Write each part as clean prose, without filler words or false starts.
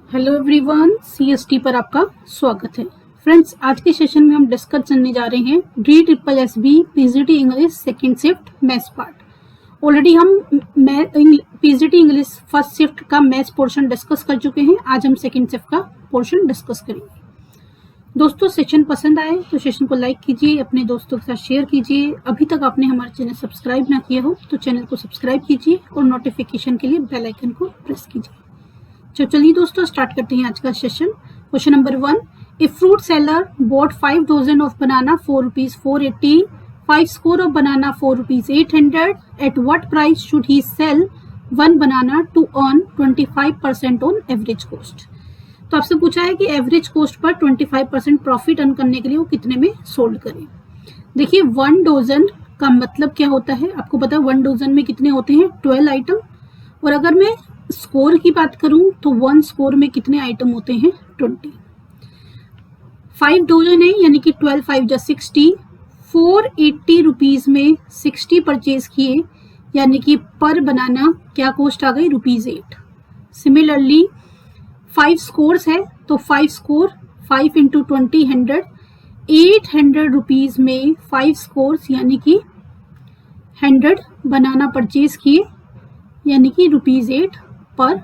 Hello everyone, CST पर आपका स्वागत है। फ्रेंड्स, आज के सेशन में हम डिस्कस करने जा रहे हैं DSSB PGT English second shift maths part. Already हम पीजीटी इंग्लिश फर्स्ट शिफ्ट का मैथ्स पोर्शन डिस्कस कर चुके हैं। आज हम सेकंड शिफ्ट का पोर्शन डिस्कस करेंगे। दोस्तों, सेशन पसंद आए तो सेशन को लाइक कीजिए, अपने दोस्तों के साथ शेयर कीजिए। अभी तक आपने हमारा चैनल सब्सक्राइब ना किया हो तो चैनल को सब्सक्राइब कीजिए और नोटिफिकेशन के लिए बेल आइकन को प्रेस कीजिए। तो चलिए दोस्तों, स्टार्ट करते हैं आज का session. Question number 1, a fruit seller bought 5 dozen of banana for ₹480, 5 score of banana for ₹800। At what price should he sell 1 banana to earn 25% on average cost. तो आपसे पूछा है कि average cost per 25% profit earn करने के लिए वो कितने में सोल्ड करें। देखिए, 1 डजन का मतलब क्या होता है, आपको पता है 1 डजन में कितने होते हैं, 12 आइटम। और अगर मैं स्कोर की बात करूं तो 1 स्कोर में कितने आइटम होते हैं, 20। 5 डजन है यानी कि 12 5 जा 60। 480 रुपीज में 60 परचेज किए यानी कि पर बनाना क्या कॉस्ट आ गई, ₹8। सिमिलरली 5 स्कोर्स है तो 5 स्कोर 5 इंटू 20 100। 800 रुपीज में 5 स्कोर्स यानी कि 100 बनाना परचेज किए यानी कि ₹8 पर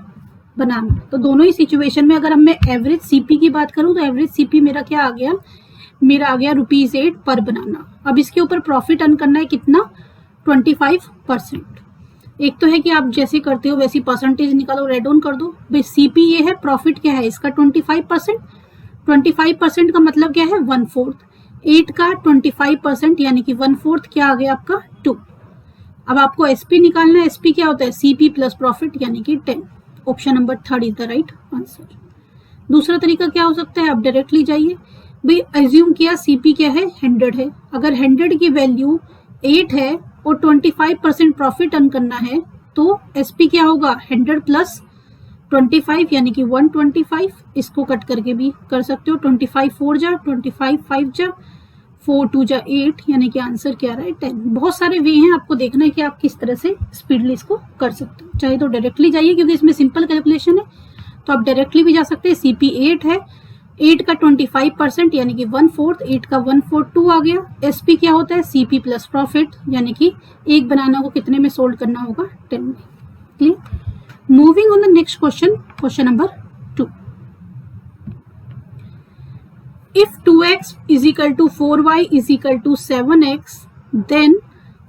बनाना। तो दोनों ही सिचुएशन में अगर मैं एवरेज सीपी की बात करूं तो एवरेज सीपी मेरा क्या आ गया, मेरा आ गया ₹8 पर बनाना। अब इसके ऊपर प्रॉफिट अर्न करना है कितना, 25%। एक तो है कि आप जैसे करते हो वैसी परसेंटेज निकालो, रेड ऑन कर दो। भाई सीपी ये है, प्रॉफिट क्या है इसका 25%। 25% का मतलब क्या है, 1/4। 8 का 25% यानी कि 1/4 क्या आ गया आपका, 2। अब आपको एसपी निकालना है। एसपी क्या होता है, सीपी प्लस प्रॉफिट यानी कि 10। Option number 3 is the right answer. दूसरा तरीका क्या हो सकता है, आप डायरेक्टली जाइए। भाई एज्यूम किया सीपी क्या है, 100 है। अगर 100 की वैल्यू 8 है और 25% प्रॉफिट अर्न करना है तो एसपी क्या होगा, 100 प्लस 25 यानी कि 125। इसको कट करके भी कर सकते हो, 25 4 जा 25 5 जा 4 2 जा 8 यानी कि आंसर क्या रहा है, 10। बहुत सारे वे हैं, आपको देखना है कि आप किस तरह से स्पीडली इसको कर सकते हो। चाहे तो डायरेक्टली जाइए क्योंकि इसमें सिंपल कैलकुलेशन है, तो आप डायरेक्टली भी जा सकते हैं। सीपी 8 है, 8 का 25% यानी कि 1/4। 8 का 1/4 2 आ गया। एसपी क्या होता है, सीपी प्लस प्रॉफिट यानी कि एक बनाना को कितने में सोल्ड करना होगा, 10 में। Clear. Moving on the next question, question number 2। If 2x is equal to 4y is equal to 7x, then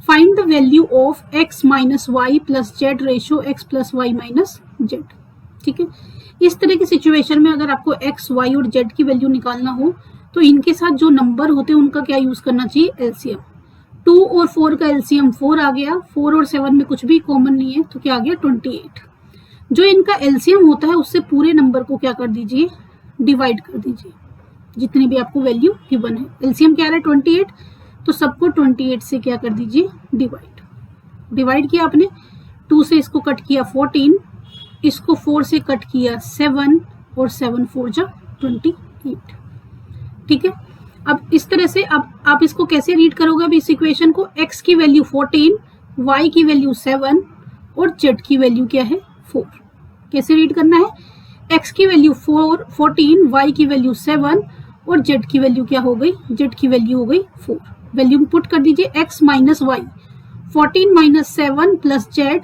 find the value of x minus y plus z ratio x plus y minus z। ठीक है, इस तरह की situation में अगर आपको x, y और z की वैल्यू निकालना हो तो इनके साथ जो नंबर होते हैं उनका क्या यूज करना चाहिए, एलसीएम। 2 और 4 का एलसीएम 4 आ गया। 4 और 7 में कुछ भी कॉमन नहीं है तो क्या आ गया, 28। जो इनका एलसीएम होता है उससे पूरे नंबर को क्या कर दीजिए, डिवाइड कर दीजिए, जितनी भी आपको वैल्यू गिवन है। एलसीएम क्या है, 28, तो सबको 28 से क्या कर दीजिए, डिवाइड किया आपने। 2 से इसको कट किया 14, इसको 4 से कट किया 7 और 7 4 जा 28। ठीक है, अब इस तरह से अब आप इसको कैसे रीड करोगे, अब इस इक्वेशन को, x की वैल्यू 14, y की वैल्यू 7 और z की वैल्यू क्या है, 4। कैसे रीड करना है, x की वैल्यू 14, y की वैल्यू 7 और z की वैल्यू क्या हो गई, z की वैल्यू हो गई 4। वैल्यू पुट कर दीजिए, x minus Y, 14 minus 7 plus z,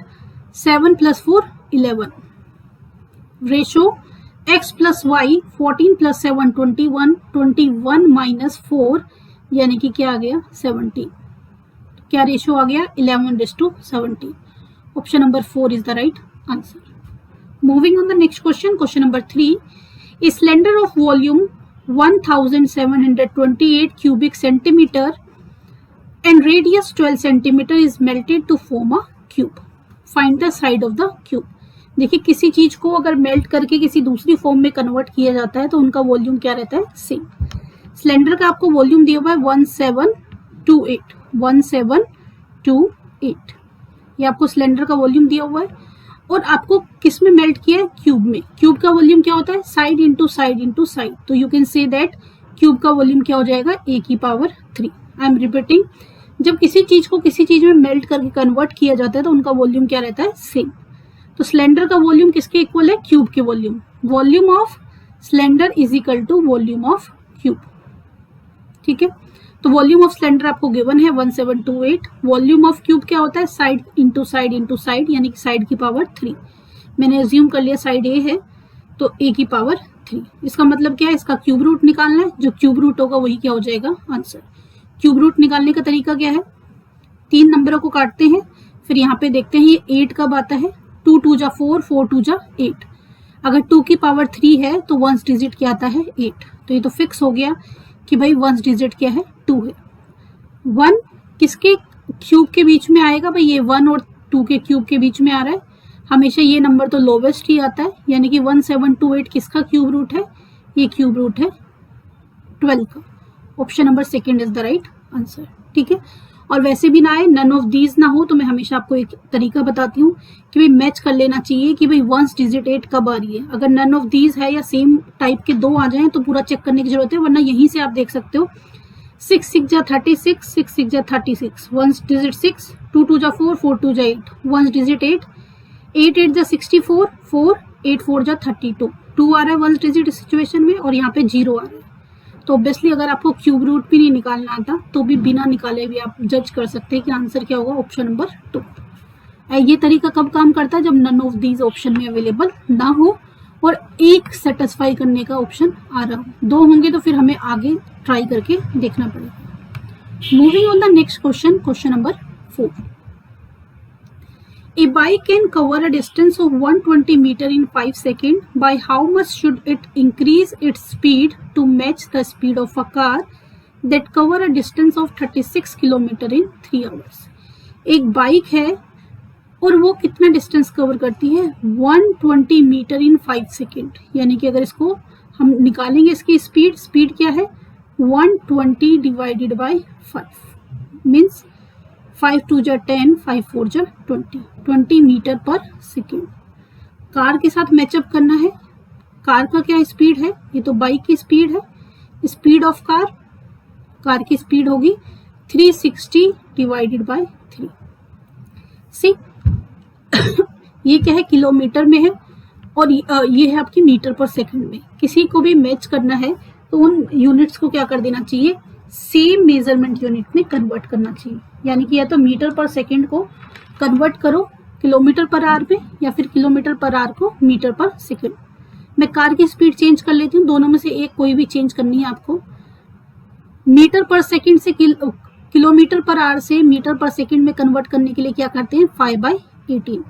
7 plus 4 11। Ratio x plus Y, 14 plus 7 21, 21 minus 4 यानी कि क्या आ गया, 17। क्या रेशो आ गया, 11:17। Option number 4 is the right answer. Moving on the next question, question number 3. A cylinder of volume 1728 cubic centimeter and radius 12 centimeter is melted to form a cube. Find the side of the cube. देखिए, किसी चीज को अगर melt करके किसी दूसरी form में convert किया जाता है तो उनका वॉल्यूम क्या रहता है, सेम। सिलेंडर का आपको वॉल्यूम दिया हुआ है 1728, 1728, ये आपको सिलेंडर का वॉल्यूम दिया हुआ है। और आपको किस में मेल्ट किया है, क्यूब में। क्यूब का वॉल्यूम क्या होता है, side into side into side. तो you can say that cube का वॉल्यूम क्या हो जाएगा, a⁻3। आई एम रिपीटिंग, जब किसी चीज को किसी चीज में मेल्ट करके कन्वर्ट किया जाता है तो उनका वॉल्यूम क्या रहता है, सेम। तो सिलेंडर का वॉल्यूम किसके इक्वल है? क्यूब के volume. Volume of cylinder is equal to volume of cube. ठीक है, तो वॉल्यूम ऑफ सिलेंडर आपको गिवन है 1728। वॉल्यूम ऑफ क्यूब क्या होता है? साइड इंटू साइड, यानी कि साइड की पावर 3। मैंने एज्यूम कर लिया साइड ए है, तो ए की पावर 3। इसका मतलब क्या है? इसका क्यूब रूट निकालना है। जो क्यूब रूट होगा वही क्या हो जाएगा? आंसर। क्यूब रूट निकालने का तरीका क्या है? 3 नंबरों को काटते हैं, फिर यहाँ पे देखते हैं ये 8 कब आता है। 2 2 जा 4, 4 2 जा 8। अगर 2 की पावर 3 है तो वंस डिजिट क्या आता है? 8। तो ये तो फिक्स हो गया कि भाई वंस डिजिट क्या है? 2 है। 1 किसके क्यूब के बीच में आएगा? भाई ये 1 और 2 के क्यूब के बीच में आ रहा है। हमेशा ये नंबर तो लोवेस्ट ही आता है, यानी कि 1728 किसका क्यूब रूट है? ये क्यूब रूट है 12 का। Option number second is the right answer. ठीक है, और वैसे भी ना आए, नन ऑफ दीज ना हो, तो मैं हमेशा आपको एक तरीका बताती हूँ कि भाई मैच कर लेना चाहिए कि भाई वंस डिजिट 8 कब आ रही है। अगर नन ऑफ दीज है या सेम टाइप के 2 आ जाएं तो पूरा चेक करने की जरूरत है, वरना यहीं से आप देख सकते हो 6 6 जा 36, 6 6 जा 36, वंस डिजिट 6, 2 2 जा 4, 4 2 जा 8, वंस डिजिट 8, 8 8 जा 64, 4 8 4 जा 32, 2 आ रहा है वंस डिजिट सिचुएशन में, और यहाँ पे 0 आ रहा है। तो ऑब्वियसली अगर आपको क्यूब रूट भी नहीं निकालना आता तो भी बिना निकाले भी आप जज कर सकते हैं कि आंसर क्या होगा? Option number 2। ये तरीका कब काम करता है? जब नन ऑफ दीज ऑप्शन में अवेलेबल ना हो और एक सेटिस्फाई करने का ऑप्शन आ रहा हो। 2 होंगे तो फिर हमें आगे ट्राई करके देखना पड़ेगा। Moving on the next question, question number 4। A bike can cover a distance of 120 meter in 5 seconds. By how much should it increase its speed to match the speed of a car that cover a distance of 36 kilometer in 3 hours? एक bike है और वो कितना distance cover करती है? 120 metre इन 5 second. यानी कि अगर इसको हम निकालेंगे, इसकी स्पीड क्या है? 120 डिवाइडेड बाई 5 मीन्स 5 2 जा 10, 5 4 जा 20 मीटर पर सेकेंड। कार के साथ मैचअप करना है। कार का क्या स्पीड है? ये तो बाइक की स्पीड है। स्पीड ऑफ कार की स्पीड होगी 360 डिवाइडेड बाय 3। सी ये क्या है? किलोमीटर में है, और ये है आपकी मीटर पर सेकंड में। किसी को भी मैच करना है तो उन यूनिट्स को क्या कर देना चाहिए? सेम मेजरमेंट यूनिट में कन्वर्ट करना चाहिए। यानी कि या तो मीटर पर सेकंड को कन्वर्ट करो किलोमीटर पर आवर में, या फिर किलोमीटर पर आवर को मीटर पर सेकंड। मैं कार की स्पीड चेंज कर लेती हूँ, दोनों में से एक कोई भी चेंज करनी है आपको। मीटर पर सेकंड से किलोमीटर पर आवर से मीटर पर सेकंड में कन्वर्ट करने के लिए क्या करते हैं? 5/18,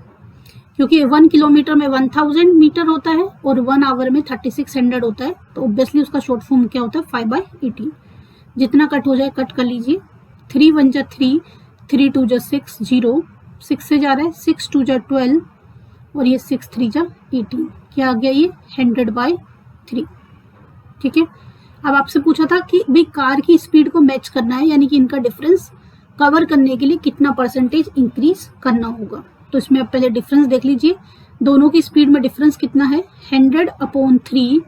क्योंकि 1 किलोमीटर में 1000 मीटर होता है और 1 आवर में 3600 होता है, तो ऑब्वियसली उसका शॉर्ट फॉर्म क्या होता है? 5/18। जितना कट हो जाए कट कर लीजिए। 3 1 जा 3, 3 2 जा 6, 0 6 से जा रहा है, 6 2 जा 12 और ये 6 3 जा 18। क्या आ गया? ये 100/3। ठीक है, अब आपसे पूछा था कि भाई कार की स्पीड को मैच करना है, यानी कि इनका डिफरेंस कवर करने के लिए कितना परसेंटेज इंक्रीज करना होगा। तो इसमें आप पहले डिफरेंस देख लीजिए। दोनों की स्पीड में डिफरेंस कितना है? 100/3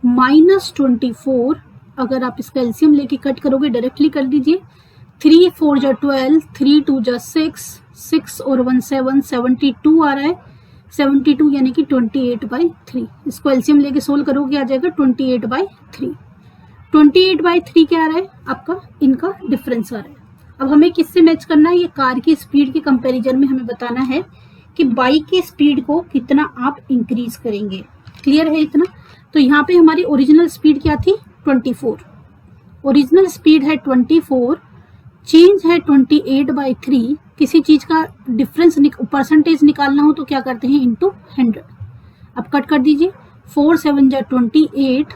माइनस 24। अगर आप इसका एलसीएम लेके कट करोगे, डायरेक्टली कर दीजिए। 3 4 जा 12, 3 2 जा 6, 6 और 1 7, 72 आ रहा है। 72 यानी कि 28/3। इसको एलसीएम लेके सोल्व करोगे आ जाएगा 28/3। 28/3 क्या आ रहा है आपका? इनका डिफरेंस आ रहा है। अब हमें किससे मैच करना है? ये कार की स्पीड के कंपैरिजन में हमें बताना है कि बाइक की स्पीड को कितना आप इंक्रीज करेंगे। क्लियर है इतना? तो यहाँ पे हमारी ओरिजिनल स्पीड क्या थी? 24। ओरिजिनल स्पीड है 24, चेंज है 28/3। किसी चीज का डिफरेंस परसेंटेज निकालना हो तो क्या करते हैं? इंटू 100। अब कट कर दीजिए। 4 7 जा 28,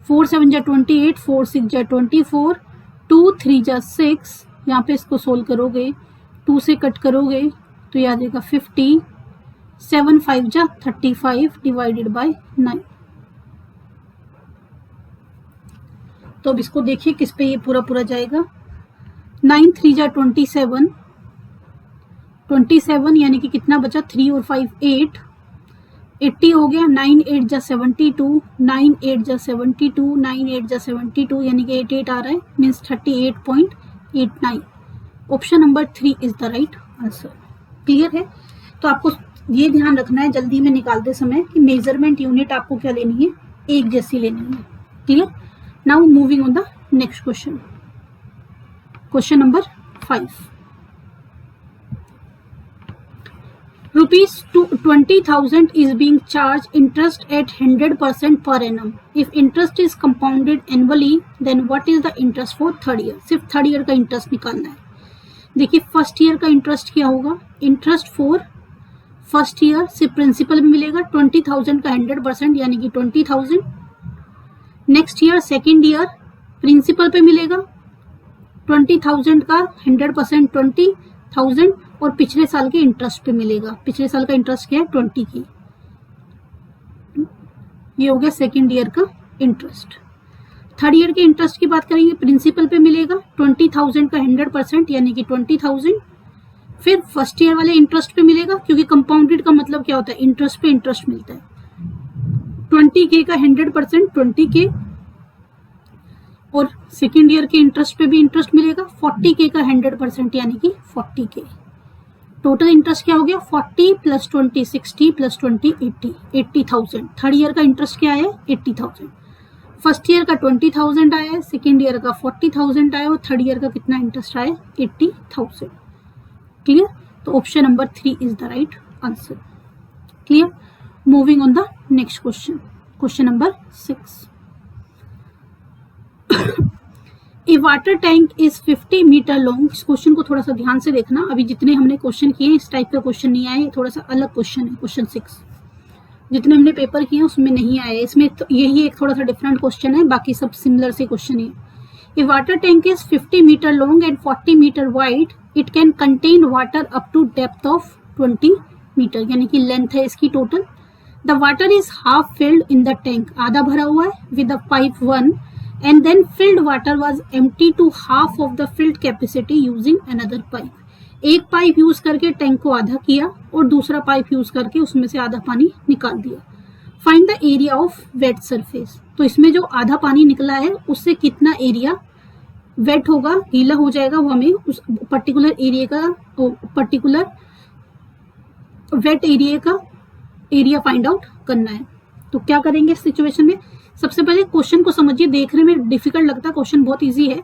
4 7 जा 28, 4 6 जा 24, 2 3 जा 6। यहाँ पे इसको सोल्व करोगे, 2 से कट करोगे तो ये आ जाएगा 50। 7 5 जा 35 डिवाइडेड बाय 9। तो अब इसको देखिए किस पे ये पूरा पूरा जाएगा। 9 3 जा 27, 27 यानी कि कितना बचा? 3 और 5 8, 80 हो गया। 9 8 जा 72, 9 8 जा 72, 9 8 जा 72 यानी कि 88 आ रहा है, means 38.89। Option number 3 is the right answer. Clear है? तो आपको ये ध्यान रखना है जल्दी में निकालते समय कि मेजरमेंट यूनिट आपको क्या लेनी है, एक जैसी लेनी है। Clear? Now moving on the next question, question number 5। Rupees 20,000 is being charged interest at 100% per annum. If interest is compounded annually, then what is the interest for third year? सिर्फ third year का interest निकालना है। देखिए first year का interest क्या होगा, interest for first year सिर्फ principal में मिलेगा 20,000 का 100% यानी कि 20,000। Next year second year principal पे मिलेगा 20,000 का 100% 20,000 और पिछले साल के इंटरेस्ट पे मिलेगा। पिछले साल का इंटरेस्ट क्या है 20 की। ये हो गया सेकेंड ईयर का इंटरेस्ट। थर्ड ईयर के इंटरेस्ट की बात करेंगे, प्रिंसिपल पे मिलेगा 20,000 का 100% यानी कि 20,000। फिर फर्स्ट ईयर वाले इंटरेस्ट पे मिलेगा, क्योंकि कंपाउंडेड का मतलब क्या होता है, इंटरेस्ट पे इंटरेस्ट मिलता है। 20K का 100% 20K, और सेकेंड ईयर के इंटरेस्ट पे भी इंटरेस्ट मिलेगा 40K का 100% यानी कि 40K। टोटल इंटरेस्ट क्या हो गया 40 प्लस 20 60 प्लस 20 80 80,000। थर्ड ईयर का इंटरेस्ट क्या है 80,000। फर्स्ट ईयर का 20,000 आया है, सेकेंड ईयर का 40,000 आया और थर्ड ईयर का कितना इंटरेस्ट आया 80,000। क्लियर? तो option number 3 is the right answer. Clear? Moving on the next question, question number 6। A water tank is 50 metre long. इस क्वेश्चन को थोड़ा सा ध्यान से देखना, अभी जितने हमने क्वेश्चन किए इस टाइप का क्वेश्चन नहीं आए, थोड़ा सा अलग क्वेश्चन है। क्वेश्चन 6 जितने हमने पेपर किए उसमें नहीं आए, इसमें तो यही एक थोड़ा सा डिफरेंट क्वेश्चन है, बाकी सब सिमिलर से क्वेश्चन है। A water tank is 50 metre long and 40 metre wide. It can contain water up to depth of 20 metre, यानी कि लेंथ है इसकी total. The water is half filled in the tank, आधा भरा हुआ है with the pipe 1 and then filled water was empty to half of the filled capacity using another pipe। एक pipe use करके टैंक को आधा किया और दूसरा पाइप यूज करके उसमें से आधा पानी निकाल दिया। Find the area of wet surface. तो इसमें जो आधा पानी निकला है उससे कितना एरिया वेट होगा, गीला हो जाएगा, वो हमें उस पर्टिकुलर एरिया का पर्टिकुलर वेट एरिया का एरिया फाइंड आउट करना है। तो क्या करेंगे इस सिचुएशन में, सबसे पहले क्वेश्चन को समझिए। देखने में डिफिकल्ट लगता है, क्वेश्चन बहुत इजी है।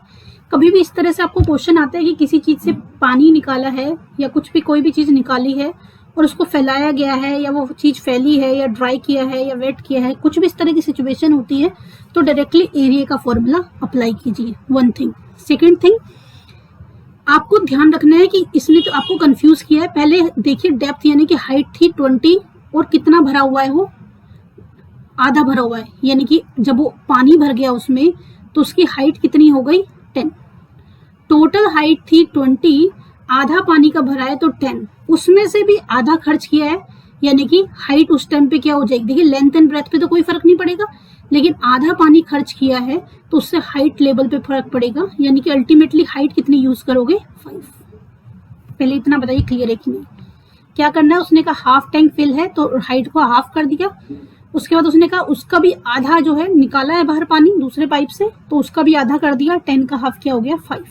कभी भी इस तरह से आपको क्वेश्चन आता है कि किसी चीज से पानी निकाला है या कुछ भी कोई भी चीज निकाली है और उसको फैलाया गया है या वो चीज फैली है या ड्राई किया है या वेट किया है, कुछ भी इस तरह की सिचुएशन होती है तो डायरेक्टली एरिया का फॉर्मूला अप्लाई कीजिए। One thing. सेकेंड थिंग, आपको ध्यान रखना है कि इसने तो आपको कंफ्यूज किया है। पहले देखिए डेप्थ यानी कि हाइट थी 20 और कितना भरा हुआ है, वो आधा भरा हुआ है, यानी कि जब वो पानी भर गया उसमें तो उसकी हाइट कितनी हो गई 10। टोटल हाइट थी 20, आधा पानी का भरा है तो 10, उसमें से भी आधा खर्च किया है, यानी कि हाइट उस टाइम पे क्या हो जाएगी। देखिए लेंथ एंड ब्रेथ पे तो कोई फर्क नहीं पड़ेगा, लेकिन आधा पानी खर्च किया है तो उससे हाइट लेवल पे फर्क पड़ेगा, यानी कि अल्टीमेटली हाइट कितनी यूज करोगे 5। पहले इतना बताइए क्लियर है कि नहीं। क्या करना है, उसने कहा हाफ टैंक फिल है तो हाइट को हाफ कर दिया। उसके बाद उसने कहा उसका भी आधा जो है निकाला है बाहर पानी दूसरे पाइप से तो उसका भी आधा कर दिया। 10 का हाफ क्या हो गया 5।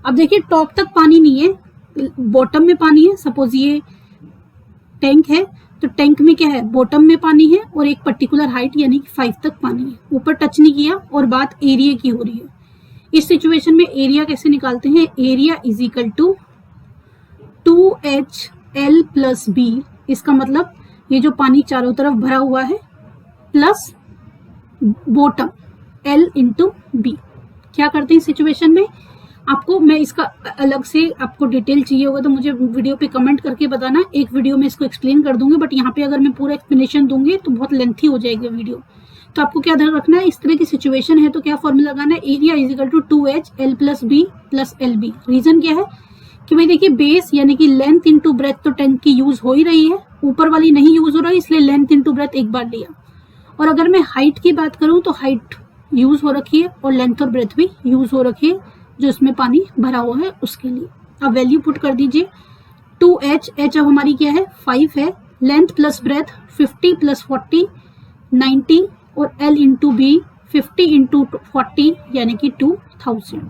अब देखिए टॉप तक पानी नहीं है, बॉटम में पानी है। सपोज ये टैंक है तो टैंक में क्या है, बॉटम में पानी है और एक पर्टिकुलर हाइट यानी कि 5 तक पानी है, ऊपर टच नहीं किया। और बात एरिया की हो रही है। इस सिचुएशन में एरिया कैसे निकालते हैं, area is equal to 2HL plus B। इसका मतलब ये जो पानी चारों तरफ भरा हुआ है plus bottom L into B। क्या करते हैं सिचुएशन में, आपको मैं इसका अलग से आपको डिटेल चाहिए होगा तो मुझे वीडियो पे कमेंट करके बताना, एक वीडियो में इसको एक्सप्लेन कर दूंगी। बट यहाँ पे अगर मैं पूरा एक्सप्लेनेशन दूंगी तो बहुत लेंथी हो जाएगी वीडियो। तो आपको क्या ध्यान रखना है, इस तरह की सिचुएशन है तो क्या फॉर्मूला लगाना है, area is equal to 2HL plus B plus LB। Reason क्या है कि भाई देखिए बेस यानी कि लेंथ इंटू ब्रेथ तो टैंक की यूज हो ही रही है, ऊपर वाली नहीं यूज हो रही, इसलिए लेंथ इंटू ब्रेथ एक बार लिया। और अगर मैं हाइट की बात करूं तो हाइट यूज हो रखी है और लेंथ और ब्रेथ भी यूज हो रखी है जो इसमें पानी भरा हुआ है उसके लिए। अब वैल्यू पुट कर दीजिए 2H, H अब हमारी क्या है 5 है, लेंथ प्लस ब्रेथ 50 प्लस 40 90 और L इंटू B 50 इंटू 40 यानी कि 2000।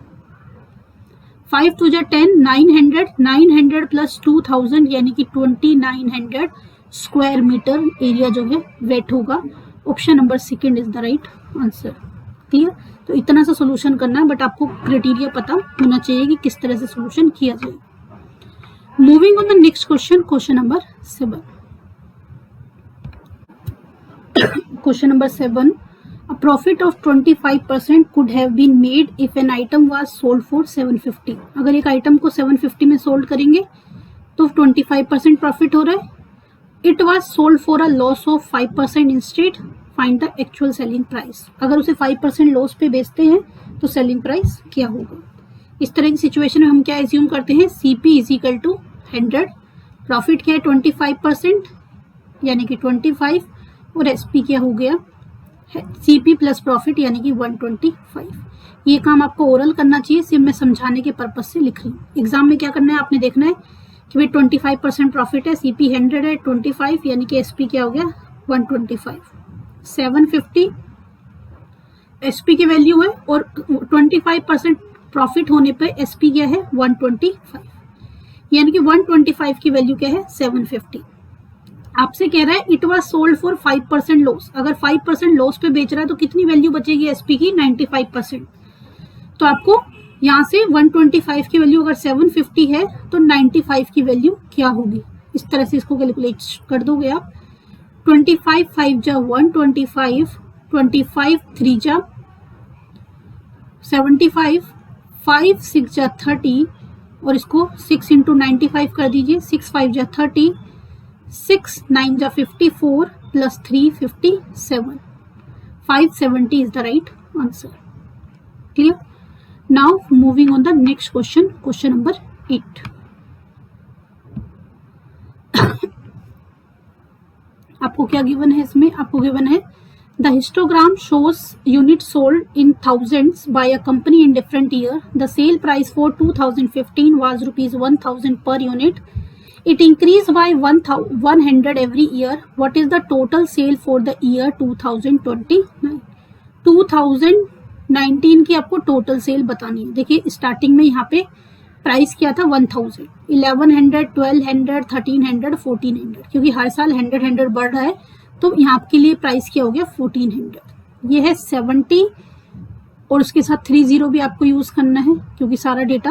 5 to 10 900 900 प्लस 2000 यानी कि 2900 स्क्वायर मीटर एरिया जो है वेट होगा। Option number second is the right answer. Clear? तो इतना सा सोल्यूशन करना है, बट आपको क्राइटेरिया पता होना चाहिए कि किस तरह से सोल्यूशन किया जाए। Moving on the next question, question number 7। Question number 7, a profit of 25% could have been made if an item was sold for 750। अगर एक आइटम को 750 में सोल्ड करेंगे तो 25% प्रॉफिट हो रहा है। It was sold for a loss of 5% instead, find the actual selling price. अगर उसे 5% लॉस पे बेचते हैं तो सेलिंग प्राइस क्या होगा? इस तरह की सिचुएशन में हम क्या एज्यूम करते हैं, CP is equal to 100, profit क्या है 25% यानी कि 25, और SP क्या हो गया CP प्लस प्रॉफिट यानी कि 125। ये काम आपको ओरल करना चाहिए, सिर्फ मैं समझाने के पर्पज से लिख रही हूँ। एग्जाम में क्या करना है, आपने देखना है कि भाई 25% प्रॉफिट है, CP 100 है, 25 यानी कि SP क्या हो गया 125। 750 SP की वैल्यू है और 25% प्रॉफिट होने पर SP क्या है 125, यानी कि 125 की वैल्यू क्या है 750। आपसे कह रहा है it was sold for 5% loss. अगर 5% लॉस पे बेच रहा है तो कितनी वैल्यू बचेगी SP की 95%। तो आपको यहाँ से 125 की वैल्यू अगर 750 है तो 95 की वैल्यू क्या होगी, इस तरह से इसको कैलकुलेट कर दोगे आप। 25 5 जा 125, 25 3 जा 75, 5 6 जा 30 और इसको 6 इंटू 95 कर दीजिए, 6 5 जा 30, 6 9 जा 54 plus 3 57, 570 is the right answer. Clear? Now moving on the next question, question number 8. आपको क्या गिवन है इसमें? आपको गिवन है the histogram shows units sold in thousands by a company in different year. The sale price for 2015 was rupees 1000 per unit. It increased by 100 every year. What is the total sale for the year 2029? 2019 की आपको total sale बतानी है। देखिए starting में यहाँ पे price क्या था 1000, 1100, 1200, 1300, 1400, क्योंकि हर साल 100 बढ़ रहा है तो यहाँ आपके लिए प्राइस क्या हो गया 1400। ये है 70 और उसके साथ 30 भी आपको यूज करना है क्योंकि सारा डेटा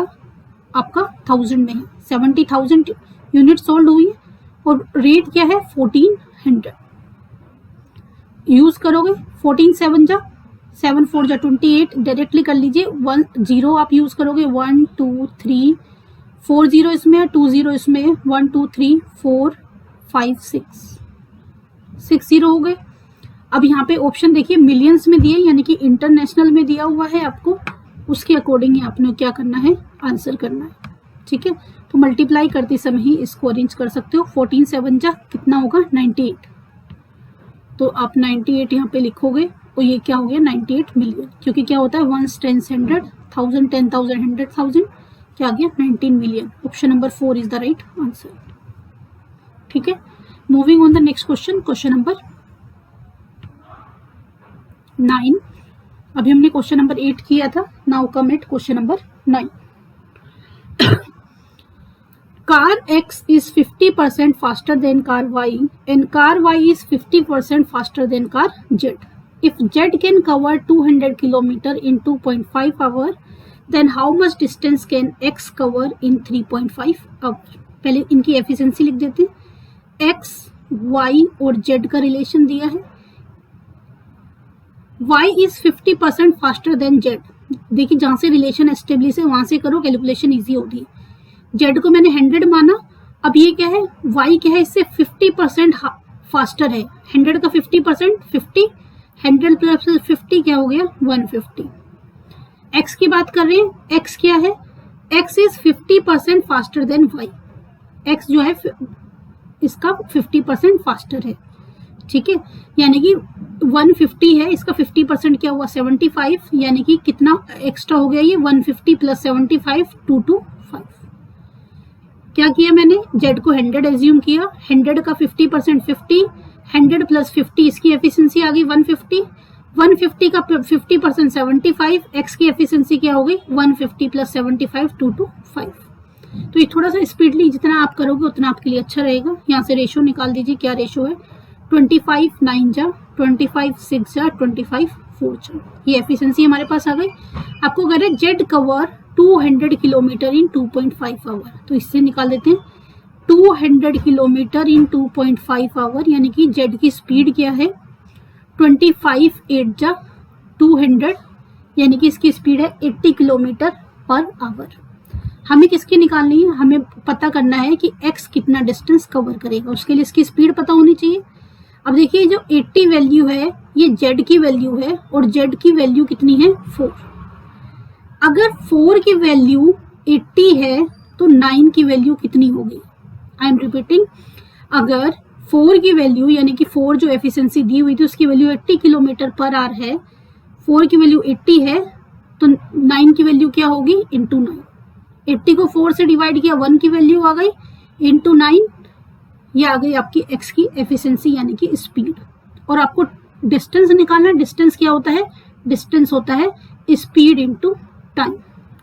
आपका 1000 में है। 70,000 यूनिट सोल्ड हुई और रेट क्या है 1400। यूज करोगे 14 7 जा 7 4 जा 28, डायरेक्टली कर लीजिए। 1 0 आप यूज करोगे 1 2 3 4 0 इसमें है, 2 0 इसमें है, 1 2 3 4 5 6 0 हो गए। अब यहाँ पे ऑप्शन देखिए मिलियंस में दिए यानी कि इंटरनेशनल में दिया हुआ है आपको, उसके अकॉर्डिंग ही आपने क्या करना है आंसर करना है। ठीक है, तो मल्टीप्लाई करते समय ही इसको अरेंज कर सकते हो। 14 7 जा कितना होगा 98, तो आप 98 यहाँ पे लिखोगे और ये क्या हो गया 98 मिलियन, क्योंकि क्या होता है 1 10 100 1000 10,000 100,000 क्या आ गया 19 million. Option number 4 is the right answer. ठीक है, moving on the next question, question number 9। अभी हमने क्वेश्चन नंबर 8 किया था, now come at question number 9। car X is 50% faster than car Y and car Y is 50% faster than car Z. If Z can cover 200 km in 2.5 hours, then how much distance can X cover in 3.5 hours? पहले इनकी efficiency लिख देते हैं। X, Y और Z का relation दिया है। Y is 50% faster than Z। देखिए जहां से रिलेशन एस्टेब्लिश है वहां से करो, कैलकुलेशन इजी होती है। Z को मैंने 100 माना, अब ये क्या है Y क्या है इससे 50% फास्टर है। 100 का 50% 50, 100 प्लस 50 क्या हो गया 150। X की बात कर रहे हैं, X क्या है X is 50% faster than Y। X जो है इसका 50% फास्टर है। ठीक है, यानी कि 150 है, इसका 50% क्या हुआ 75, यानी कि कितना एक्स्ट्रा हो गया ये 150 प्लस 75 225। क्या किया मैंने Z को 100 एज्यूम किया, 100 का 50% 50, 100 प्लस 50 इसकी एफिशिएंसी आ गई 150, 150 का 50% 75, X की एफिशिएंसी क्या हो गई 150 प्लस 75 225। तो ये थोड़ा सा स्पीडली जितना आप करोगे उतना आपके लिए अच्छा रहेगा। यहाँ से रेशो निकाल दीजिए, क्या रेशो है, 25 9 जा, 25 6 जा, 25 4 जा। ये एफिशिएंसी हमारे पास आ गई। आपको कह रहे Z cover 200 kilometre in 2.5 hour, तो इससे निकाल देते हैं 200 किलोमीटर इन 2.5 आवर, यानी कि जेड की स्पीड क्या है, 25 8 जा 200, यानी कि इसकी स्पीड है 80 किलोमीटर पर आवर। हमें किसकी निकालनी है, हमें पता करना है कि x कितना डिस्टेंस कवर करेगा, उसके लिए इसकी स्पीड पता होनी चाहिए। अब देखिए जो 80 वैल्यू है ये z की वैल्यू है और z की वैल्यू कितनी है 4। अगर 4 की वैल्यू 80 है तो 9 की वैल्यू कितनी होगी। आई एम रिपीटिंग, अगर 4 की वैल्यू यानी कि 4 जो एफिशिएंसी दी हुई थी उसकी वैल्यू 80 किलोमीटर पर आवर है, 4 की वैल्यू 80 है तो 9 की वैल्यू क्या होगी, इंटू 9। 80 को 4 से डिवाइड किया, 1 की वैल्यू आ गई, इंटू 9, ये आ गई आपकी x की एफिशिएंसी यानी कि स्पीड। और आपको डिस्टेंस निकालना है। डिस्टेंस क्या होता है, डिस्टेंस होता है स्पीड इंटू टाइम।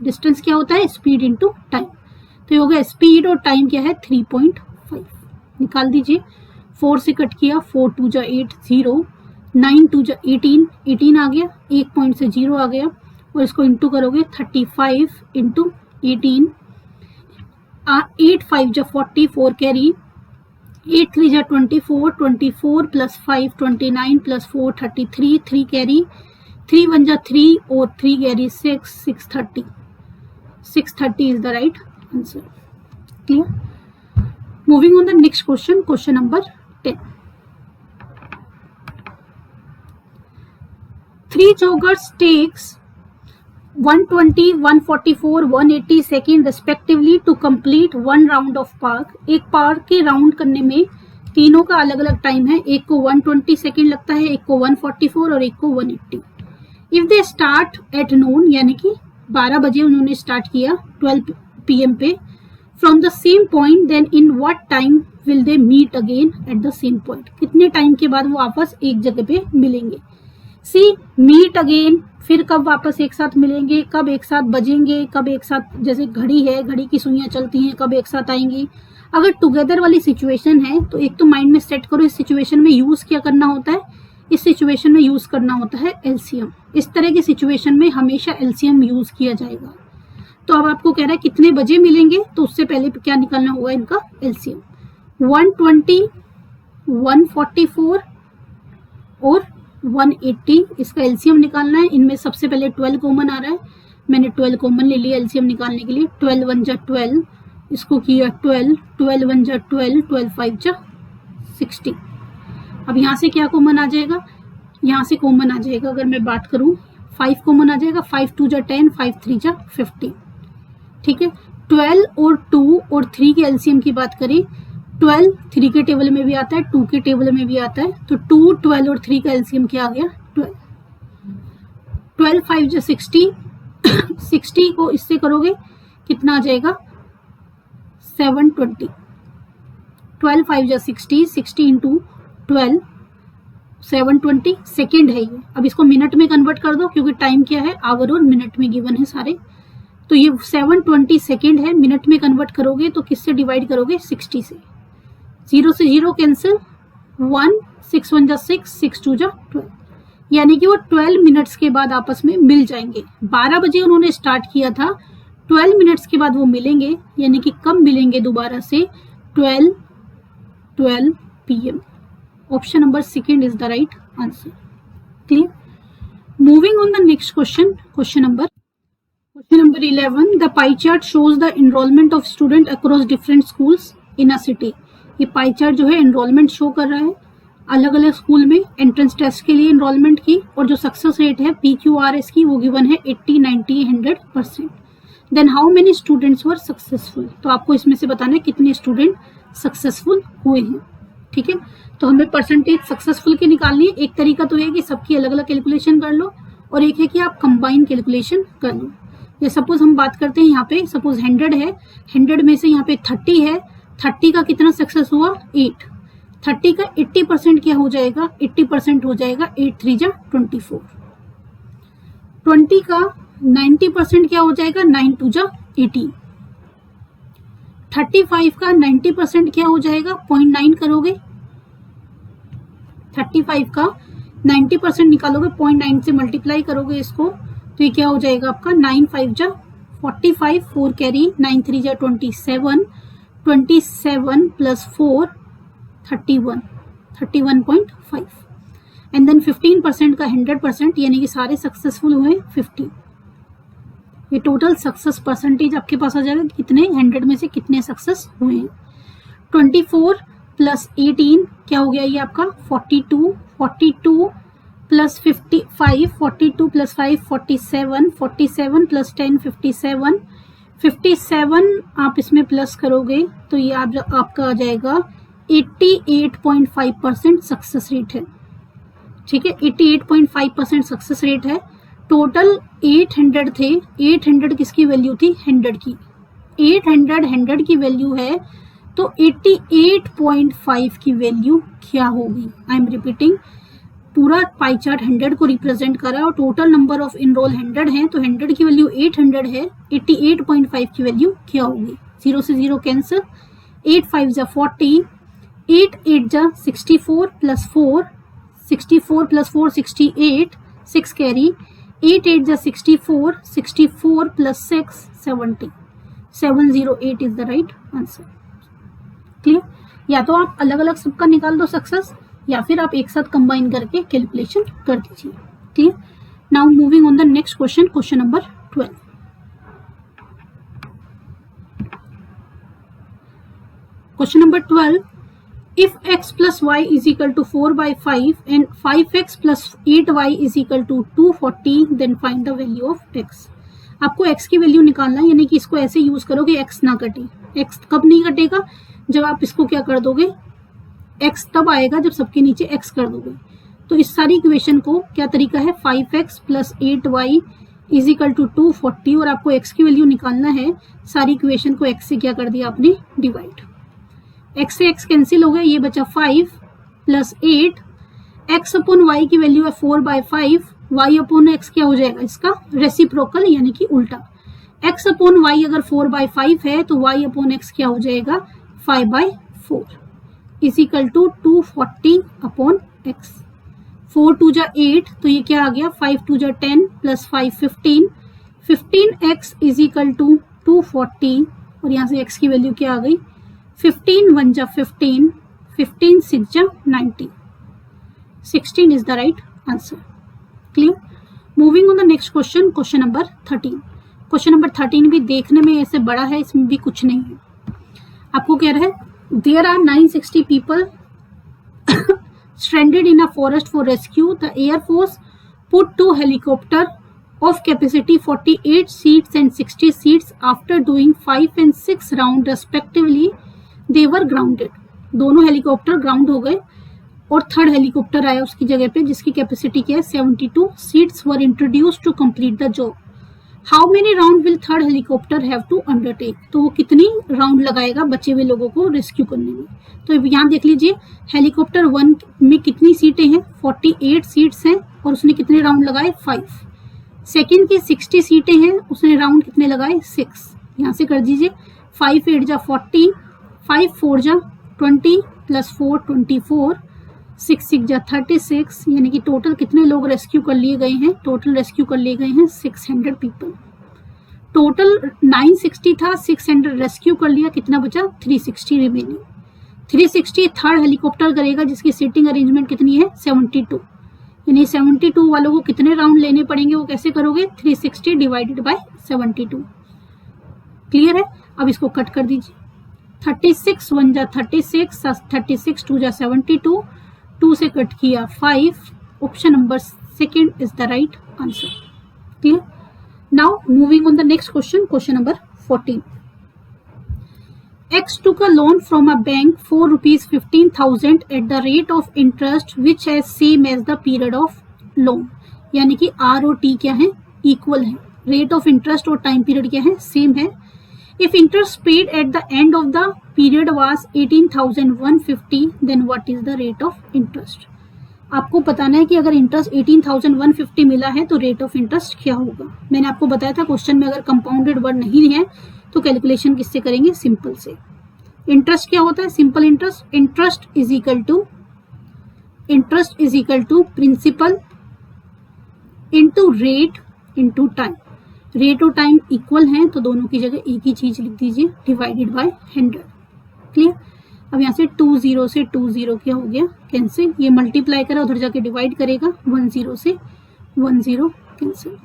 डिस्टेंस क्या होता है, स्पीड इंटू टाइम। तो ये हो गया स्पीड और टाइम क्या है 3.5। निकाल दीजिए, 4 से कट किया, 4 2 जा 8 0, 9 2 जा 18, 18 आ गया, 1 पॉइंट से 0 आ गया, और इसको इंटू करोगे 35 इंटू 18, 8 5 जा 44 कैरी, 8 3 जा 24, 24 प्लस 5 29 प्लस 4 33, 3 कैरी, 3 1 जा 3 और 3 carry 6, 630। 630 is the right answer. Clear? Moving on the next question, question number 10. 3 joggers takes 120, 144, 180 second respectively to complete one round of park. एक पार्क के राउंड करने में तीनों का अलग अलग टाइम है, एक को 120 सेकेंड लगता है, एक को 144 और एक को 180। If they start at noon, यानी कि 12 बजे उन्होंने स्टार्ट किया 12 PM पे, from the same point, then in what time will they meet again at the same point. कितने टाइम के बाद वो आपस एक जगह पे मिलेंगे। सी मीट अगेन, फिर कब वापस एक साथ मिलेंगे, कब एक साथ बजेंगे, कब एक साथ, जैसे घड़ी है, घड़ी की सुइयां चलती हैं, कब एक साथ आएंगी। अगर टुगेदर वाली सिचुएशन है तो एक तो माइंड में सेट करो इस सिचुएशन में यूज क्या करना होता है, इस सिचुएशन में यूज करना होता है एलसीएम। इस तरह की सिचुएशन में हमेशा एलसीएम यूज किया जाएगा। तो अब आपको कह रहा है कितने बजे मिलेंगे, तो उससे पहले क्या निकालना होगा इनका एलसीएम। 120, 144 और 180, इसका एलसीएम निकालना है। इनमें सबसे पहले 12 कॉमन आ रहा है, मैंने 12 कॉमन ले लिया एलसीएम निकालने के लिए। 12 1 जा 12, इसको किया 12, 12 1 जा 12, 12 5 जा 60। अब यहाँ से क्या कॉमन आ जाएगा, यहाँ से कॉमन आ जाएगा, अगर मैं बात करूँ 5 कॉमन आ जाएगा, 5 2 जा 10, 5 3 जा 15। ठीक है, 12 और 2 और 3 के एलसीएम की बात करें, 12 3 के टेबल में भी आता है, 2 के टेबल में भी आता है, तो 2 12 और 3 का एलसीएम क्या आ गया 12। 12 5 जा 60, 60 को इससे करोगे कितना आ जाएगा 720। 12 5 जा 60, 60 इंटू 12 720 सेकेंड है ये। अब इसको मिनट में कन्वर्ट कर दो, क्योंकि टाइम क्या है आवर और मिनट में गिवन है सारे, तो ये 720 सेकेंड है। मिनट में कन्वर्ट करोगे तो किससे डिवाइड करोगे 60 से, 0 से 0 कैंसिल, 1 6 1 जा 6, 6 2 जा 12, यानी कि वो 12 मिनट्स के बाद आपस में मिल जाएंगे। 12 बजे उन्होंने स्टार्ट किया था, 12 मिनट्स के बाद वो मिलेंगे, यानी कि कब मिलेंगे दोबारा से 12 PM। Option number second is the right answer. Clear? Moving on the next question, question number 11, the pie chart shows the enrolment of student across different schools in a city. ये पाई चार्ट जो है enrolment show कर रहा है अलग अलग school में entrance test के लिए एनरोलमेंट की, और जो सक्सेस रेट है PQRS की वो गिवन है 80 90 100%। Then how many students were successful, तो आपको इसमें से बताना है कितने स्टूडेंट सक्सेसफुल हुए हैं। ठीक है, तो हमें परसेंटेज सक्सेसफुल की निकालनी है। एक तरीका तो है कि सबकी अलग अलग कैलकुलेशन कर लो, और एक है कि आप कंबाइन कैलकुलेशन कर लो। ये सपोज हम बात करते हैं यहाँ पे, सपोज 100 है, 100 में से यहाँ पे 30 है, 30 का कितना सक्सेस हुआ 8, 30 का 80% क्या हो जाएगा, 80% हो जाएगा 8 3 जा 24, 20 का 90% क्या हो जाएगा 9 2 जा 18, 35 का 90% क्या हो जाएगा, 0.9 करोगे, 35 का 90% निकालोगे, 0.9 से मल्टीप्लाई करोगे इसको, तो ये क्या हो जाएगा आपका 9 5 जा 45, 4 कैरी, 9 3 जा 27, 27 प्लस 4 31, 31.5 एंड देन 15% का 100%, यानी कि सारे सक्सेसफुल हुए 50। ये टोटल सक्सेस परसेंटेज आपके पास आ जाएगा, कितने 100 में से कितने सक्सेस हुए हैं। 24 प्लस 18 क्या हो गया ये आपका 42, 42 प्लस 55, 42 प्लस 5 47, 47 प्लस 10 57, 57 आप इसमें प्लस करोगे तो ये आपका आ जाएगा 88.5% सक्सेस रेट है। ठीक है, 88.5% सक्सेस रेट है। टोटल 800 थे, 800 किसकी वैल्यू थी, 100 की, 800 100 की वैल्यू है, तो 88.5 की वैल्यू क्या होगी। आई एम रिपीटिंग, पूरा पाई चार्ट 100 को रिप्रेजेंट कर रहा है और टोटल नंबर ऑफ इनरोल 100 है, तो 100 की वैल्यू 800 है, 88.5 की वैल्यू क्या होगी। 0 से 0 कैंसिल, 8 5 जा 40, 8 8 जा 64 प्लस 4, 64 प्लस 4 68, 6 कैरी, 8 8 जा 64, 64 plus 6 70, 708 is the right answer. Clear, या तो आप अलग अलग सबका निकाल दो सक्सेस, या फिर आप एक साथ कंबाइन करके कैलकुलेशन कर दीजिए। Clear, now moving on the next question, question number 12। Question number 12, if x plus y is equal to 4 by 5 and 5x plus 8y is equal to 240, then find the value of x। आपको x की value निकालना है, यानी कि इसको ऐसे use करो कि x ना कटे। x कब नहीं कटेगा, जब आप इसको क्या कर दोगे, x तब आएगा जब सबके नीचे x कर दोगे। तो इस सारी इक्वेशन को क्या तरीका है, 5x plus 8y is equal to 240, और आपको x की वैल्यू निकालना है। सारी इक्वेशन को x से क्या कर दिया आपने, डिवाइड। x से x कैंसिल हो गया, ये बचा 5 प्लस 8, x अपॉन y की वैल्यू है 4 बाय 5, y अपॉन x क्या हो जाएगा, इसका रेसिप्रोकल यानी कि उल्टा। x अपॉन y अगर 4 बाय 5 है तो y अपॉन x क्या हो जाएगा 5 by 4 is equal to 240 upon x। 4 2 जा 8, तो ये क्या आ गया 5 2 जा 10 plus 5 15, 15x is equal to 240, और यहाँ से x की वैल्यू क्या आ गई 15 1 जा 15, 15 6 जा 90, 16 is the right answer। Clear? Moving on the next question, question number 13। Question number 13 भी देखने में ऐसे बड़ा है, इसमें भी कुछ नहीं है। आपको कह रहा है there are 960 people stranded in a forest for rescue. The Air Force put 2 helicopters of capacity 48 seats and 60 seats. After doing 5 and 6 rounds respectively, they were grounded। दोनों हेलीकॉप्टर ग्राउंड हो गए और थर्ड हेलीकॉप्टर आया उसकी जगह पे, जिसकी capacity क्या है 72 seats were introduced to complete the job. How many round will third helicopter have to undertake, तो वो कितनी राउंड लगाएगा बचे हुए लोगों को रेस्क्यू करने में। तो यहाँ देख लीजिए हेलीकॉप्टर 1 में कितनी सीटें हैं 48 सीट्स हैं, और उसने कितने राउंड लगाए 5। सेकेंड की 60 सीटें हैं, उसने राउंड कितने लगाए 6। यहाँ से कर दीजिए 5 8 जा 40, 5 4 जा 20 प्लस 4 24, 6 6 जा 36, यानी कि टोटल कितने लोग रेस्क्यू कर लिए गए हैं, टोटल रेस्क्यू कर लिए गए हैं 600 पीपल। टोटल 960 था, 600 रेस्क्यू कर लिया, कितना बचा 360 रिमेनिंग। 360 थर्ड हेलीकॉप्टर करेगा, जिसकी सीटिंग अरेंजमेंट कितनी है 72, यानी 72 वालों को कितने राउंड लेने पड़ेंगे, वो कैसे करोगे 360 डिवाइडेड बाय 72। क्लियर है, अब इसको कट कर दीजिए। 36 1 जा 36, 36 2 जा 72, 2 से कट किया 5, option number second is the right answer. Clear, now moving on the next question, question number 14। X took a loan from a bank for rupees 15,000 at the rate of interest which is same as the period of loan, यानी कि R और T क्या है equal है, rate of interest और time period क्या है same है। If interest paid at the end of the period was 18,150, then what is the rate of interest? आपको बताना है कि अगर इंटरेस्ट 18,150 मिला है तो रेट ऑफ इंटरेस्ट क्या होगा। मैंने आपको बताया था क्वेश्चन में अगर कंपाउंडेड वर्ड नहीं है तो कैलकुलेशन किससे करेंगे, सिंपल से। इंटरेस्ट क्या होता है, simple interest, interest is equal to principal into rate into time. Rate और टाइम इक्वल हैं तो दोनों की जगह एक ही चीज लिख दीजिए, डिवाइडेड बाय 100। क्लियर। अब यहाँ से 20 से 20 क्या हो गया, कैंसिल। ये मल्टीप्लाई करा, उधर जाके डिवाइड करेगा, 10 से 10 कैंसिल।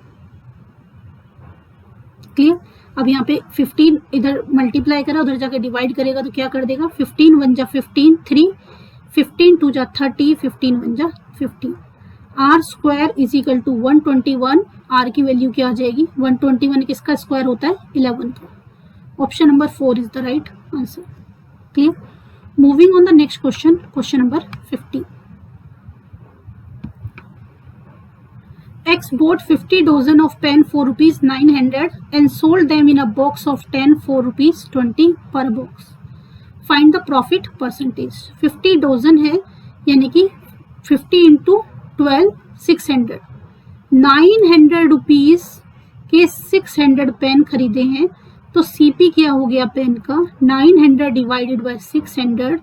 क्लियर। अब यहाँ पे 15 इधर मल्टीप्लाई करा, उधर जाके डिवाइड करेगा तो क्या कर देगा, 15 1 जा 15 3, 15 2 जा 30, 15 1 जा 15। R square is equal to 121। R की वैल्यू क्या आ जाएगी, 121 किसका स्क्वायर होता है, 11 का। Option number 4 is the right answer. Clear. Moving on the next question, question number 50। X bought 50 dozen of pen for rupees 900 and sold them in a box of 10 for rupees 20 per box. Find the profit percentage. 50 dozen है यानी कि 50 into 12 600। 900 rupees के 600 pen खरीदे हैं तो CP क्या हो गया पेन का, 900 डिवाइडेड बाय 600,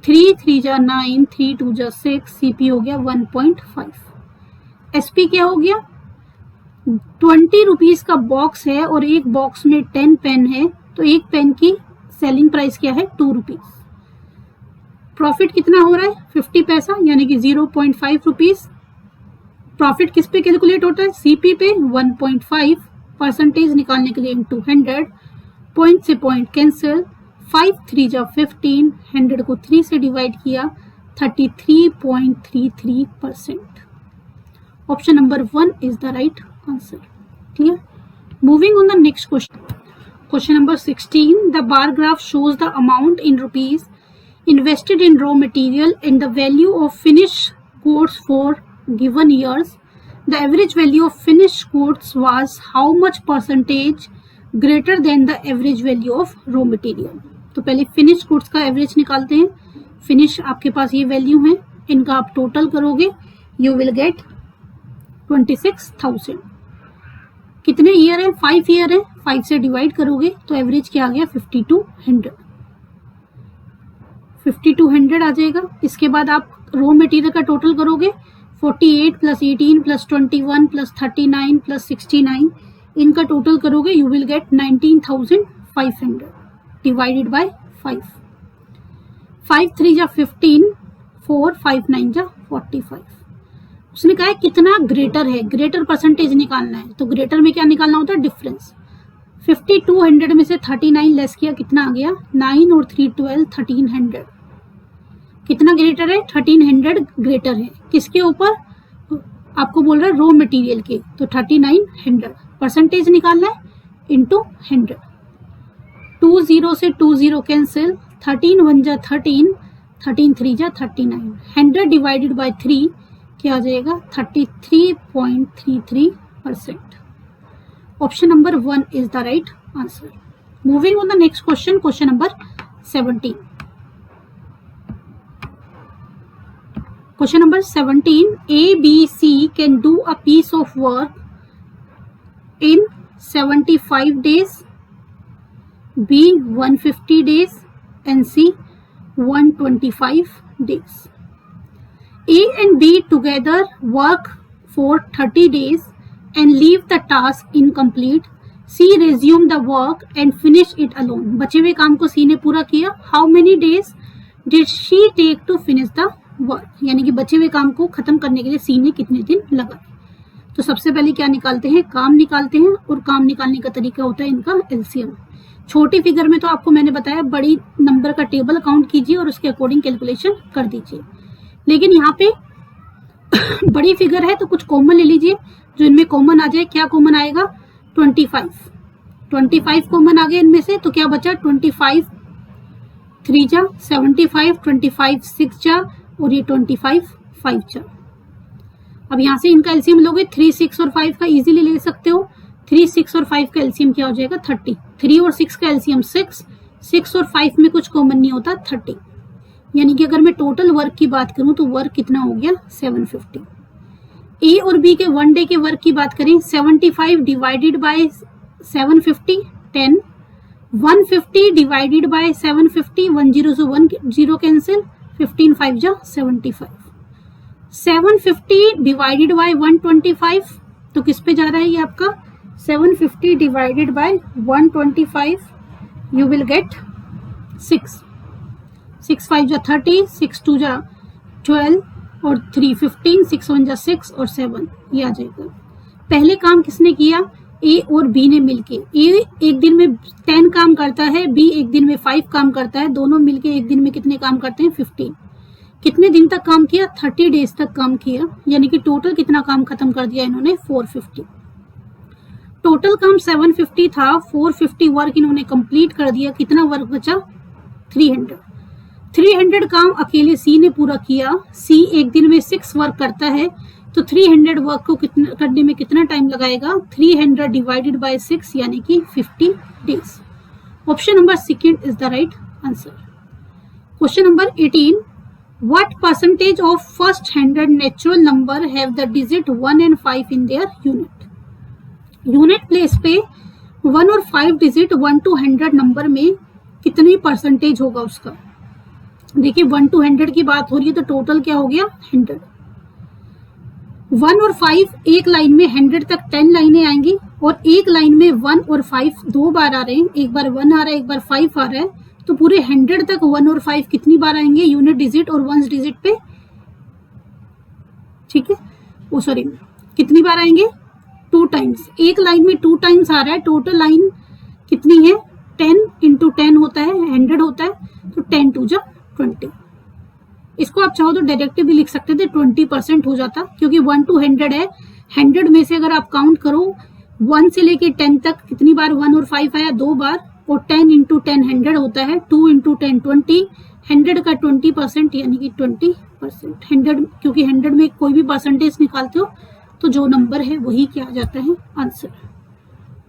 3 3 जा 9, 3 2 जा 6, सीपी हो गया 1.5। एसपी क्या हो गया, 20 रुपीज का बॉक्स है और एक बॉक्स में 10 पेन है तो एक पेन की सेलिंग प्राइस क्या है, 2 रुपीज। प्रॉफिट कितना हो रहा है, 50 पैसा यानी कि 0.5 रुपीज। प्रॉफिट किस पे कैलकुलेट होता है, सीपी पे। 1.5 परसेंटेज निकालने के लिए इंटू 100, पॉइंट से पॉइंट कैंसिल, 5 3 जा 15, 100 को 3 से डिवाइड किया, 33.33%। Option number 1 is the right answer. Clear? Moving on the next question. Question number 16. The bar graph shows the amount in rupees invested in raw material and the value of finished goods for given years. The average value of finished goods was how much percentage greater than the average value of raw material? तो पहले finished goods का average निकालते हैं। Finish आपके पास ये value है, इनका आप टोटल करोगे, you will get 26,000। कितने ईयर है, 5 ईयर है, 5 से डिवाइड करोगे तो एवरेज क्या आ गया, 5200। 5200 आ जाएगा। इसके बाद आप रॉ मटेरियल का टोटल करोगे, 48 प्लस 18 प्लस 21 प्लस 39 प्लस 69, इनका टोटल करोगे you will get 19,500 divided by 5। 5 3 जा 15, 4 5 9 जा 45। उसने कहा है कितना ग्रेटर है, ग्रेटर परसेंटेज निकालना है तो ग्रेटर में क्या निकालना होता है, डिफरेंस। 5200 में से 39 लेस किया, कितना आ गया, 9 और 3 12, 1300। कितना ग्रेटर है, 1300 ग्रेटर है। किसके ऊपर, आपको बोल रहा है रॉ मटेरियल के, तो 3900 परसेंटेज निकालना है इंटू 100। 20 से 20 कैंसिल, 13 1 जा 13, 13 3 जा 39, 100 डिवाइडेड बाय 3 क्या आ जाएगा, 33.33%। Option number 1 is the right answer. Moving on the next question, question number 17। Question number 17, A, B, C can do a piece of work in 75 days, B 150 days and C 125 days. A and B together work for 30 days and leave the task incomplete. C resume the work and finish it alone. बचे हुए काम को C ने पूरा किया। How many days did she take to finish the work? यानी कि बचे हुए काम को खत्म करने के लिए C ने कितने दिन लगाए। तो सबसे पहले क्या निकालते हैं, काम निकालते हैं, और काम निकालने का तरीका होता है इनका एलसीएम। छोटी फिगर में तो आपको मैंने बताया बड़ी नंबर का टेबल काउंट कीजिए और उसके अकॉर्डिंग कैलकुलेशन कर दीजिए, लेकिन यहाँ पे बड़ी फिगर है तो कुछ कॉमन ले लीजिए जो इनमें कॉमन आ जाए। क्या कॉमन आएगा, 25 कॉमन आ गया इनमें से, तो क्या बचा, 25 3 जा 75, 25 6 जा और ये 25 5 जा। अब यहाँ से इनका एलसीएम लोगे, 3 6 और 5 का इजीली ले सकते हो। 3 6 और 5 का एलसीएम क्या हो जाएगा, 30। 3 और 6 का एलसीएम 6, 6 और 5 में कुछ कॉमन नहीं होता, 30। यानी कि अगर मैं टोटल वर्क की बात करूं तो वर्क कितना हो गया 750। ए और बी के वन डे के वर्क की बात करें 75 डिवाइडेड बाय 750 10, 150 डिवाइडेड बाय 750 10 से 10 कैंसिल 15 5 जा 75, 750 डिवाइडेड बाय 125 तो किस पे जा रहा है ये आपका 750 divided by 125 you will get 6, 6 5 जा 30, 6 2 जा 12 और 3 15, 6 1 जा 6 और 7 ये आ जाएगा। पहले काम किसने किया ए और बी ने मिलके, ए एक दिन में 10 काम करता है, बी एक दिन में 5 काम करता है, दोनों मिलके एक दिन में कितने काम करते हैं 15। कितने दिन तक काम किया 30 डेज तक काम किया, यानी कि टोटल कितना काम खत्म कर दिया इन्होंने 450। टोटल काम 750 था, 450 वर्क इन्होंने कंप्लीट कर दिया, कितना वर्क बचा 300। 300 काम अकेले सी ने पूरा किया, सी एक दिन में 6 वर्क करता है तो 300 वर्क को कितना करने में कितना टाइम लगाएगा 300 डिवाइडेड बाय 6 यानी कि 50 days. Option number second is the right answer. Question number 18, what percentage of first 100 natural number have the digit 1 and 5 in their unit. Unit place पे 1 और 5 डिजिट 1 to 100 नंबर में कितनी percentage होगा उसका। देखिए 1 to 100 की बात हो रही है तो टोटल क्या हो गया 100। 1 और 5 एक लाइन में 100 तक 10 लाइनें आएंगी और एक लाइन में 1 और 5 दो बार आ रहे हैं, एक बार 1 आ रहा है एक बार 5 आ रहा है, तो पूरे 100 तक 1 और 5 कितनी बार आएंगे यूनिट डिजिट और वंस डिजिट पे, ठीक है वो सॉरी कितनी बार आएंगे 2 टाइम्स। एक लाइन में 2 टाइम्स आ रहा है, टोटल लाइन कितनी है 10 इंटू 10 होता है 100 होता है, तो 10 2 जा 20। इसको आप चाहो तो डायरेक्ट भी लिख सकते थे 20% हो जाता, क्योंकि 1 to 100 है, 100 में से अगर आप काउंट करो 1 से लेके 10 तक कितनी बार 1 और 5 आया 2 बार, और 10 इंटू 10 100 होता है, 2 इंटू 10 20, 100 का 20% यानी कि 20%। 100 क्योंकि 100 में कोई भी परसेंटेज निकालते हो तो जो नंबर है वही क्या आ जाता है answer.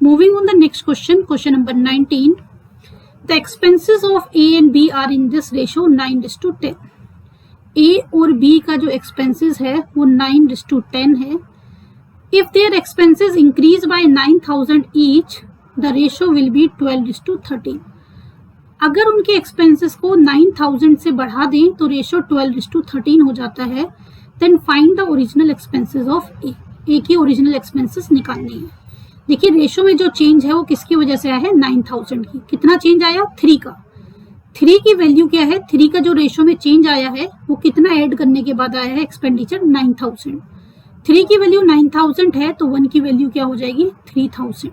Moving on the next question, question number 19, the expenses of A and B are in this ratio 9:10। A और बी का जो एक्सपेंसेस है वो 9:10 है। If their expenses increase by 9000 each the ratio will be 12:13। अगर उनके expenses को 9000 से बढ़ा दें तो रेशियो 12:13 हो जाता है। Then find the original expenses of A. A की ओरिजिनल एक्सपेंसेस निकालनी है। देखिए रेशियो में जो चेंज है वो किसकी वजह से आया है 9000 की। कितना चेंज आया 3 का। 3 की वैल्यू क्या है, 3 का जो रेशियो में चेंज आया है वो कितना ऐड करने के बाद आया है एक्सपेंडिचर 9000। 3 की वैल्यू 9000 है तो 1 की वैल्यू क्या हो जाएगी 3000।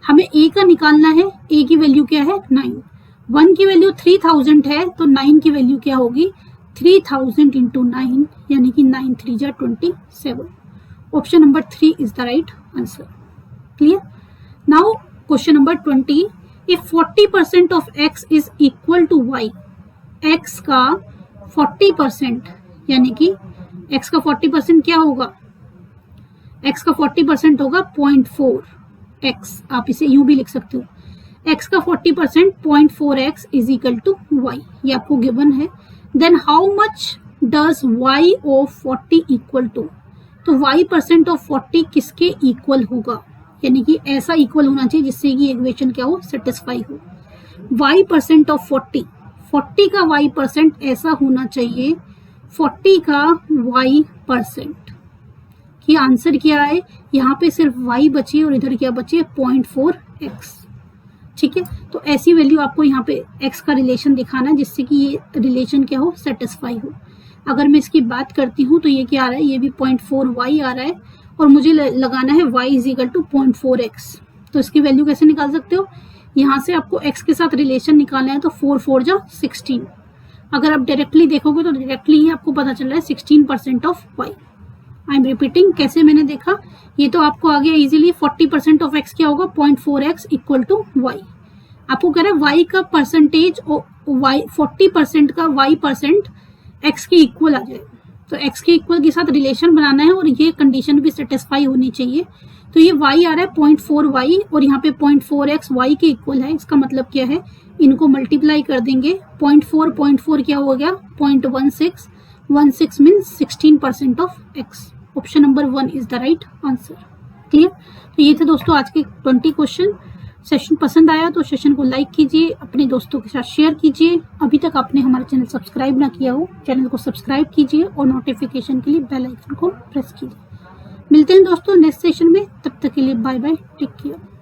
हमें ए का निकालना है, ए की वैल्यू क्या है 9। 1 की वैल्यू 3000 है तो 9 की वैल्यू क्या होगी 3000 इंटू 9 यानी कि 9 3 जा 27। Option number 3 is the right answer. Clear. Now question number 20, if 40% of x is equal to y, x का 40% यानी कि x का 40% क्या होगा, x का 40% होगा 0.4x। आप इसे यूं भी लिख सकते हो, x का 40% 0.4x is equal to y, ये आपको गिवन है। Then how much does y of 40 equal to, तो y% ऑफ 40 किसके इक्वल होगा, यानी कि ऐसा इक्वल होना चाहिए जिससे कि इक्वेशन क्या हो सेटिस्फाई हो। y% ऑफ 40 का y% ऐसा होना चाहिए 40 का y% कि आंसर क्या है, यहाँ पे सिर्फ y बची और इधर क्या बची 0.4x। ठीक है, तो ऐसी वैल्यू आपको यहाँ पे x का रिलेशन दिखाना है जिससे कि ये रिलेशन क्या हो सेटिस्फाई हो। अगर मैं इसकी बात करती हूँ तो ये क्या आ रहा है, ये भी 0.4y आ रहा है और मुझे लगाना है y is equal to 0.4x। तो इसकी वैल्यू कैसे निकाल सकते हो, यहाँ से आपको x के साथ रिलेशन निकालना है तो 4 4 जा 16। अगर आप डायरेक्टली देखोगे तो डायरेक्टली ही आपको पता चल रहा है 16% of y। I am repeating, कैसे मैंने देखा, ये तो आपको आ गया इजीली। 40% ऑफ x क्या होगा 0.4x इक्वल टू y। आपको कह रहा है y का परसेंटेज, y 40% का y% x के इक्वल आ जाए, तो x के इक्वल के साथ रिलेशन बनाना है और ये कंडीशन भी सेटिस्फाई होनी चाहिए। तो ये y आ रहा है 0.4y और यहाँ पे 0.4x y के इक्वल है। इसका मतलब क्या है इनको मल्टीप्लाई कर देंगे 0.4 क्या हो गया 0.16 16 means 16% of x। Option number 1 is the right answer. Clear. तो ये थे दोस्तों आज के 20 क्वेश्चन। सेशन पसंद आया तो सेशन को लाइक कीजिए, अपने दोस्तों के साथ शेयर कीजिए। अभी तक आपने हमारा चैनल सब्सक्राइब ना किया हो, चैनल को सब्सक्राइब कीजिए और नोटिफिकेशन के लिए बेल आइकन को प्रेस कीजिए। मिलते हैं दोस्तों नेक्स्ट सेशन में, तब तक के लिए बाय बाय, टेक केयर।